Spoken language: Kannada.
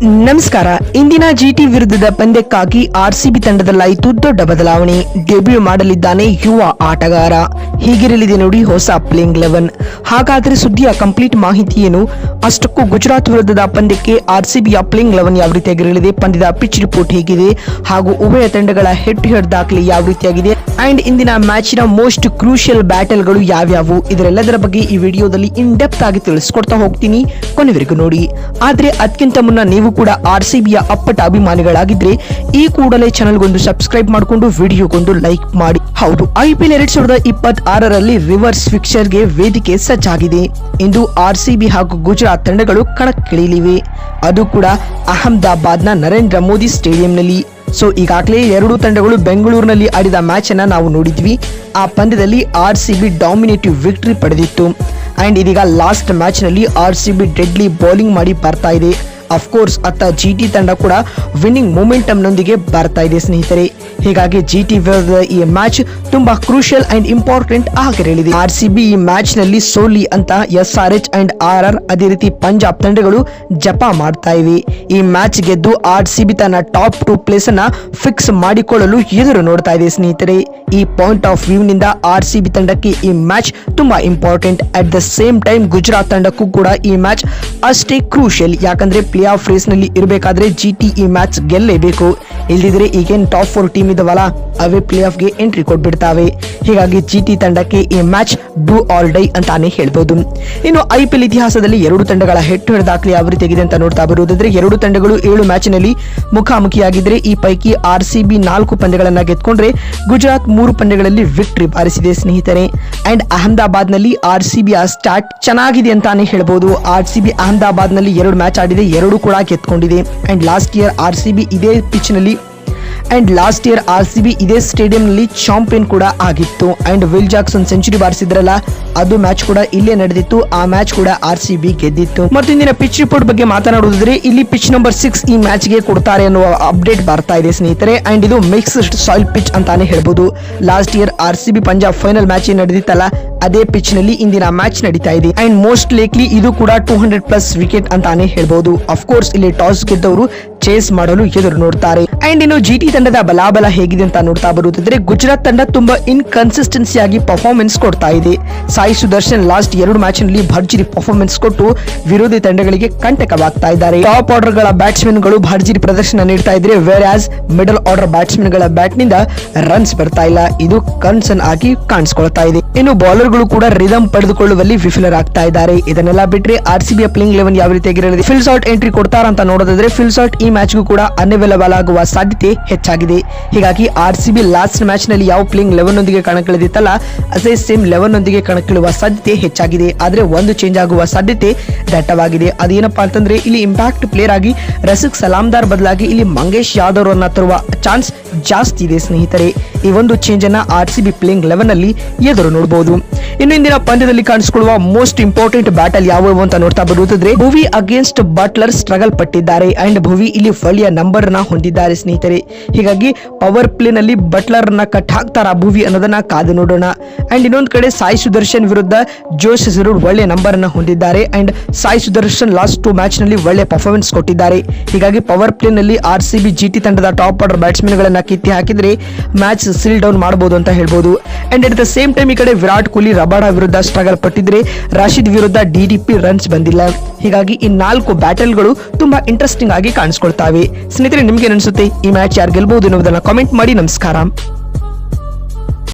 ನಮಸ್ಕಾರ. ಇಂದಿನ ಜಿಟಿ ವಿರುದ್ಧದ ಪಂದ್ಯಕ್ಕಾಗಿ ಆರ್ಸಿಬಿ ತಂಡದಲ್ಲಾಯಿತು ದೊಡ್ಡ ಬದಲಾವಣೆ. ಡೆಬ್ಯೂ ಮಾಡಲಿದ್ದಾನೆ ಯುವ ಆಟಗಾರ. ಹೀಗಿರಲಿದೆ ನೋಡಿ ಹೊಸ ಪ್ಲೇಯಿಂಗ್ 11. ಹಾಗಾದ್ರೆ ಸುದ್ದಿಯ ಕಂಪ್ಲೀಟ್ ಮಾಹಿತಿ ಏನು? ಅಷ್ಟಕ್ಕೂ ಗುಜರಾತ್ ವಿರುದ್ಧದ ಪಂದ್ಯಕ್ಕೆ ಆರ್ಸಿಬಿಯ ಪ್ಲೇಯಿಂಗ್ 11 ಯಾವ ರೀತಿಯಾಗಿರಲಿದೆ, ಪಂದ್ಯದ ಪಿಚ್ ರಿಪೋರ್ಟ್ ಹೇಗಿದೆ, ಹಾಗೂ ಉಭಯ ತಂಡಗಳ ಹೆಡ್ ಟು ಹೆಡ್ ದಾಖಲೆ ಯಾವ ರೀತಿಯಾಗಿದೆ, ಅಂಡ್ ಇಂದಿನ ಮ್ಯಾಚಿನ ಮೋಸ್ಟ್ ಕ್ರೂಷಿಯಲ್ ಬ್ಯಾಟಲ್ಗಳು ಯಾವ್ಯಾವು, ಇದರೆಲ್ಲದರ ಬಗ್ಗೆ ಈ ವಿಡಿಯೋದಲ್ಲಿ ಇನ್ ಡೆಪ್ತ್ ಆಗಿ ತಿಳಿಸ್ಕೊಡ್ತಾ ಹೋಗ್ತೀನಿ. ಕೊನೆವರೆಗೂ ನೋಡಿ. ಆದ್ರೆ ಅದಕ್ಕಿಂತ ಮುನ್ನ ನೀವು ಕೂಡ ಆರ್ಸಿಬಿಯ ಅಪ್ಪಟ ಅಭಿಮಾನಿಗಳಾಗಿದ್ರೆ ಈ ಕೂಡಲೇ ಚಾನೆಲ್ಗೊಂದು ಸಬ್ಸ್ಕ್ರೈಬ್ ಮಾಡಿಕೊಂಡು ವಿಡಿಯೋಗೊಂದು ಲೈಕ್ ಮಾಡಿ. ಹೌದು, ಐಪಿಎಲ್ 2026ರಲ್ಲಿ ರಿವರ್ಸ್ ಫಿಕ್ಚರ್ಗೆ ವೇದಿಕೆ ಸಜ್ಜಾಗಿದೆ. ಇಂದು ಆರ್ಸಿಬಿ ಹಾಗೂ ಗುಜರಾತ್ ತಂಡಗಳು ಕಣಕ್ಕಿಳಿಯಲಿವೆ. ಅದು ಕೂಡ ಅಹಮದಾಬಾದ್ನ ನರೇಂದ್ರ ಮೋದಿ ಸ್ಟೇಡಿಯಂನಲ್ಲಿ. ಸೊ ಈಗಾಗಲೇ ಎರಡೂ ತಂಡಗಳು ಬೆಂಗಳೂರಿನಲ್ಲಿ ಆಡಿದ ಮ್ಯಾಚ್ ಅನ್ನ ನಾವು ನೋಡಿದ್ವಿ. ಆ ಪಂದ್ಯದಲ್ಲಿ ಆರ್ಸಿಬಿ ಡಾಮಿನೇಟಿವ್ ವಿಕ್ಟರಿ ಪಡೆದಿತ್ತು. ಅಂಡ್ ಇದೀಗ ಲಾಸ್ಟ್ ಮ್ಯಾಚ್ ನಲ್ಲಿ ಆರ್ಸಿಬಿ ಡೆಡ್ಲಿ ಬೌಲಿಂಗ್ ಮಾಡಿ ಬರ್ತಾ ಇದೆ. ಅಫ್ಕೋರ್ಸ್ ಅತ್ತ ಜಿಟಿ ತಂಡ ಕೂಡ ವಿನ್ನಿಂಗ್ ಮೊಮೆಂಟಮ್ ನೊಂದಿಗೆ ಬರ್ತಾ ಇದೆ ಸ್ನೇಹಿತರೆ. ಹೀಗಾಗಿ ಜಿಟಿ ವಿರುದ್ಧ ಈ ಮ್ಯಾಚ್ ತುಂಬಾ ಕ್ರೂಷಿಯಲ್ ಅಂಡ್ ಇಂಪಾರ್ಟೆಂಟ್ ಆಗಿರಲಿದೆ. ಆರ್ಸಿಬಿ ಈ ಮ್ಯಾಚ್ ನಲ್ಲಿ ಸೋಲಿ ಅಂತ SRH ಅಂಡ್ RR ಅದೇ ರೀತಿ ಪಂಜಾಬ್ ತಂಡಗಳು ಜಪ ಮಾಡ್ತಾ ಇವೆ. ಈ ಮ್ಯಾಚ್ ಗೆದ್ದು ಆರ್ಸಿಬಿ ತನ್ನ ಟಾಪ್ 2 ಪ್ಲೇಸ್ ಅನ್ನ ಫಿಕ್ಸ್ ಮಾಡಿಕೊಳ್ಳಲು ಎದುರು ನೋಡ್ತಾ ಇದೆ ಸ್ನೇಹಿತರೆ. ಈ ಪಾಯಿಂಟ್ ಆಫ್ ವ್ಯೂ ನಿಂದ ಆರ್ಸಿಬಿ ತಂಡಕ್ಕೆ ಈ ಮ್ಯಾಚ್ ತುಂಬಾ important. At the same time Gujarat ತಂಡಕ್ಕೂ ಕೂಡ ಈ ಮ್ಯಾಚ್ ಅಷ್ಟೇ ಕ್ರೂಷಿಯಲ್. ಯಾಕಂದ್ರೆ ಪ್ಲೇ ಆಫ್ ರೇಸ್ ನಲ್ಲಿ ಇರಬೇಕಾದ್ರೆ ಜಿಟಿ ಈ ಮ್ಯಾಚ್ ಗೆಲ್ಲೇಬೇಕು. ಇಲ್ದಿದ್ರೆ ಈಗೇನ್ ಟಾಪ್ 4 ಟೀಮ್ ಇದಾವಲ್ಲ ಅವೇ ಪ್ಲೇ ಆಫ್ ಗೆ ಎಂಟ್ರಿ ಕೊಟ್ಬಿಡ್ತಾವೆ. ಹೀಗಾಗಿ ಜಿಟಿ ತಂಡಕ್ಕೆ ಈ ಮ್ಯಾಚ್ ಡೂ ಆರ್ ಡೈ ಅಂತಾನೆ ಹೇಳ್ಬೋದು. ಇನ್ನು ಐಪಿಎಲ್ ಇತಿಹಾಸದಲ್ಲಿ ಎರಡು ತಂಡಗಳ ಹೆಡ್ ಟು ಹೆಡ್ ದಾಖಲೆ ಯಾವ ರೀತಿಯಾಗಿದೆ ಅಂತ ನೋಡ್ತಾ ಬರುವುದಾದ್ರೆ, ಎರಡು ತಂಡಗಳು 7 ಮ್ಯಾಚ್ ನಲ್ಲಿ ಮುಖಾಮುಖಿಯಾಗಿದ್ರೆ ಈ ಪೈಕಿ ಆರ್ಸಿಬಿ 4 ಪಂದ್ಯಗಳನ್ನ ಗೆದ್ಕೊಂಡ್ರೆ ಗುಜರಾತ್ 3 ಪಂದ್ಯಗಳಲ್ಲಿ ವಿಕ್ಟರಿ ಬಾರಿಸಿದೆ ಸ್ನೇಹಿತರೆ. ಅಂಡ್ ಅಹಮದಾಬಾದ್ ನಲ್ಲಿ ಆರ್ಸಿಬಿ ಸ್ಟಾರ್ಟ್ ಚೆನ್ನಾಗಿದೆ ಅಂತಾನೆ ಹೇಳ್ಬೋದು. ಆರ್ಸಿಬಿ ಅಹಮದಾಬಾದ್ ನಲ್ಲಿ 2 ಮ್ಯಾಚ್ ಆಡಿದೆ, 2 ಕೂಡ ಗೆದ್ಕೊಂಡಿದೆ. ಅಂಡ್ ಲಾಸ್ಟ್ ಇಯರ್ ಆರ್ಸಿಬಿ ಇದೇ ಸ್ಟೇಡಿಯಂ ನಲ್ಲಿ ಚಾಂಪಿಯನ್ ಕೂಡ ಆಗಿತ್ತು. ಅಂಡ್ ವಿಲ್ ಜಾಕ್ಸನ್ ಸೆಂಚುರಿ ಬಾರಿಸಿದ್ರಲ್ಲ, ಅದು ಮ್ಯಾಚ್ ಕೂಡ ಇಲ್ಲೇ ನಡೆದಿತ್ತು. ಆ ಮ್ಯಾಚ್ ಕೂಡ ಆರ್ಸಿಬಿ ಗೆದ್ದಿತ್ತು. ಮತ್ತು ಇಂದಿನ ಪಿಚ್ ರಿಪೋರ್ಟ್ ಬಗ್ಗೆ ಮಾತನಾಡುವುದಾದ್ರೆ, ಇಲ್ಲಿ ಪಿಚ್ ನಂಬರ್ 6 ಈ ಮ್ಯಾಚ್ ಗೆ ಕೊಡ್ತಾರೆ ಅನ್ನುವ ಅಪ್ಡೇಟ್ ಬರ್ತಾ ಇದೆ ಸ್ನೇಹಿತರೆ. ಅಂಡ್ ಇದು ಮಿಕ್ಸ್ಡ್ ಸಾಯಿಲ್ ಪಿಚ್ ಅಂತಾನೆ ಹೇಳ್ಬೋದು. Last year RCB Punjab final match ನಡೆದಿತ್ತಲ್ಲ, ಅದೇ ಪಿಚ್ ನಲ್ಲಿ ಇಂದಿನ ಮ್ಯಾಚ್ ನಡೀತಾ ಇದೆ. ಅಂಡ್ ಮೋಸ್ಟ್ ಲೇಕ್ಲಿ ಇದು ಕೂಡ 200+ ವಿಕೆಟ್ ಅಂತಾನೆ ಹೇಳ್ಬೋದು. ಅಫ್ಕೋರ್ಸ್ ಇಲ್ಲಿ ಟಾಸ್ ಗೆದ್ದವರು ಚೇಸ್ ಮಾಡಲು ಎದುರು ನೋಡ್ತಾರೆ. ಅಂಡ್ ಇನ್ನು ಜಿಟಿ ತಂಡದ ಬಲಾಬಲ ಹೇಗಿದೆ ಅಂತ ನೋಡ್ತಾ ಬರುವುದಾದ್ರೆ, ಗುಜರಾತ್ ತಂಡ ತುಂಬಾ ಇನ್ಕನ್ಸಿಸ್ಟೆನ್ಸಿ ಆಗಿ ಪರ್ಫಾರ್ಮೆನ್ಸ್ ಕೊಡ್ತಾ ಇದೆ. ಸಾಯಿ ಸುದರ್ಶನ್ ಲಾಸ್ಟ್ 2 ಮ್ಯಾಚ್ ನಲ್ಲಿ ಭರ್ಜರಿ ಪರ್ಫಾರ್ಮೆನ್ಸ್ ಕೊಟ್ಟು ವಿರೋಧಿ ತಂಡಗಳಿಗೆ ಕಂಟಕವಾಗ್ತಾ ಇದ್ದಾರೆ. ಟಾಪ್ ಆರ್ಡರ್ ಗಳ ಬ್ಯಾಟ್ಸ್ಮನ್ ಗಳು ಭರ್ಜರಿ ಪ್ರದರ್ಶನ ನೀಡ್ತಾ ಇದ್ರೆ, wear as middle order batsman ಗಳ ಬ್ಯಾಟ್ ನಿಂದ ರನ್ಸ್ ಬರ್ತಾ ಇಲ್ಲ. ಇದು ಕನ್ಸರ್ನ್ ಆಗಿ ಕಾಣಿಸ್ಕೊಳ್ತಾ ಇದೆ. ಇನ್ನು ಬೌಲರ್ ಗಳು ಕೂಡ ರಿದಮ್ ಪಡೆದುಕೊಳ್ಳುವಲ್ಲಿ ವಿಫಲರಾಗ್ತಾ ಇದ್ದಾರೆ. ಇದನ್ನೆಲ್ಲ ಬಿಟ್ರೆ ಆರ್ಸಿಬಿಯ ಪ್ಲೇಯಿಂಗ್ 11 ಯಾವ ರೀತಿಯಾಗಿರಲಿದೆ, ಫಿಲ್ ಸಾಲ್ಟ್ ಎಂಟ್ರಿ ಕೊಡ್ತಾರ ಅಂತ ನೋಡೋದಾದ್ರೆ, ಫಿಲ್ ಸಾಲ್ಟ್ ಈ ಮ್ಯಾಚ್ಗೂ ಕೂಡ ಅನ್ಅವೈಲಬಲ್ ಆಗುವ ಸಾಧ್ಯತೆ ಹೆಚ್ಚಾಗಿದೆ. ಹೀಗಾಗಿ ಆರ್ಸಿಬಿ ಲಾಸ್ಟ್ ಮ್ಯಾಚ್ ನಲ್ಲಿ ಯಾವ ಪ್ಲೇಯಿಂಗ್ 11 ನೊಂದಿಗೆ ಕಣಕ್ಕಿಳಿದಿತ್ತಲ್ಲ, ಅದೇ ಸೇಮ್ 11 ನೊಂದಿಗೆ ಕಣಕ್ಕಿಳುವ ಸಾಧ್ಯತೆ ಹೆಚ್ಚಾಗಿದೆ. ಆದ್ರೆ ಒಂದು ಚೇಂಜ್ ಆಗುವ ಸಾಧ್ಯತೆ ದಟ್ಟವಾಗಿದೆ. ಅದೇನಪ್ಪಾ ಅಂತಂದ್ರೆ, ಇಲ್ಲಿ ಇಂಪ್ಯಾಕ್ಟ್ ಪ್ಲೇಯರ್ ಆಗಿ ರಸಿಕ್ ಸಲಾಮ್ದಾರ್ ಬದಲಾಗಿ ಇಲ್ಲಿ ಮಂಗೇಶ್ ಯಾದವ್ ಅನ್ನ ತರುವ ಚಾನ್ಸ್ ಜಾಸ್ತಿ ಇದೆ ಸ್ನೇಹಿತರೆ. ಈ ಒಂದು ಚೇಂಜ್ ಅನ್ನ ಆರ್ಸಿಬಿ ಪ್ಲೇಯಿಂಗ್ 11 ನಲ್ಲಿ ಎದುರು ನೋಡಬಹುದು. ಇನ್ನು ಇಂದಿನ ಪಂದ್ಯದಲ್ಲಿ ಕಾಣಿಸಿಕೊಳ್ಳುವ ಮೋಸ್ಟ್ ಇಂಪಾರ್ಟೆಂಟ್ ಬ್ಯಾಟಲ್ ಯಾವುವು ಅಂತ ನೋಡ್ತಾ ಬರುವುದಾದ್ರೆ, ಭುವಿ ಅಗೇನ್ಸ್ಟ್ ಬಟ್ಲರ್ ಸ್ಟ್ರಗಲ್ ಪಟ್ಟಿದ್ದಾರೆ. ಅಂಡ್ ಭುವಿ ಇಲ್ಲಿ ಒಳ್ಳೆಯ ನಂಬರ್ ನ ಹೊಂದಿದ್ದಾರೆ ಸ್ನೇಹಿತರೆ. ಹೀಗಾಗಿ ಪವರ್ ಪ್ಲೇ ನಲ್ಲಿ ಬಟ್ಲರ್ ನ ಕಟ್ ಹಾಕ್ತಾರ ಭುವಿ ಅನ್ನೋದನ್ನ ಕಾದು ನೋಡೋಣ. ಅಂಡ್ ಇನ್ನೊಂದು ಕಡೆ ಸಾಯಿ ಸುದರ್ಶನ್ ವಿರುದ್ಧ ಜೋಶ್ ಜರೂರ್ ಒಳ್ಳೆ ನಂಬರ್ ಅನ್ನ ಹೊಂದಿದ್ದಾರೆ. And Sai Sudarshan last 2 match ನಲ್ಲಿ ಒಳ್ಳೆ ಪರ್ಫಾರ್ಮೆನ್ಸ್ ಕೊಟ್ಟಿದ್ದಾರೆ. ಹೀಗಾಗಿ ಪವರ್ ಪ್ಲೇ ನಲ್ಲಿ ಆರ್ಸಿಬಿ ಜಿಟಿ ತಂಡದ ಟಾಪ್ ಆರ್ಡರ್ ಬ್ಯಾಟ್ಸ್ಮನ್ ಗಳನ್ನ ಕಿತ್ತಿ ಹಾಕಿದ್ರೆ ಮ್ಯಾಚ್ ಸೀಲ್ ಡೌನ್ ಮಾಡಬಹುದು ಅಂತ ಹೇಳ್ಬೋದು. And at the same time ಈ ಕಡೆ ವಿರಾಟ್ ಕೊಹ್ಲಿ ರಬಾಡಾ ವಿರುದ್ಧ ಸ್ಟ್ರಗಲ್ ಪಟ್ಟಿದ್ರೆ, ರಾಶಿದ್ ವಿರುದ್ಧ DDP ರನ್ಸ್ ಬಂದಿಲ್ಲ. ಹೀಗಾಗಿ ಈ 4 ಬ್ಯಾಟಲ್ಗಳು ತುಂಬಾ ಇಂಟ್ರೆಸ್ಟಿಂಗ್ ಆಗಿ ಕಾಣಿಸ್ಕೊಳ್ತಾವೆ. ಸ್ನೇಹಿತರೆ, ನಿಮ್ಗೆ ಅನಿಸುತ್ತೆ ಈ ಮ್ಯಾಚ್ ಯಾರು ಗೆಲ್ಬಹುದು ಎನ್ನುವುದನ್ನ ಕಾಮೆಂಟ್ ಮಾಡಿ. ನಮಸ್ಕಾರ.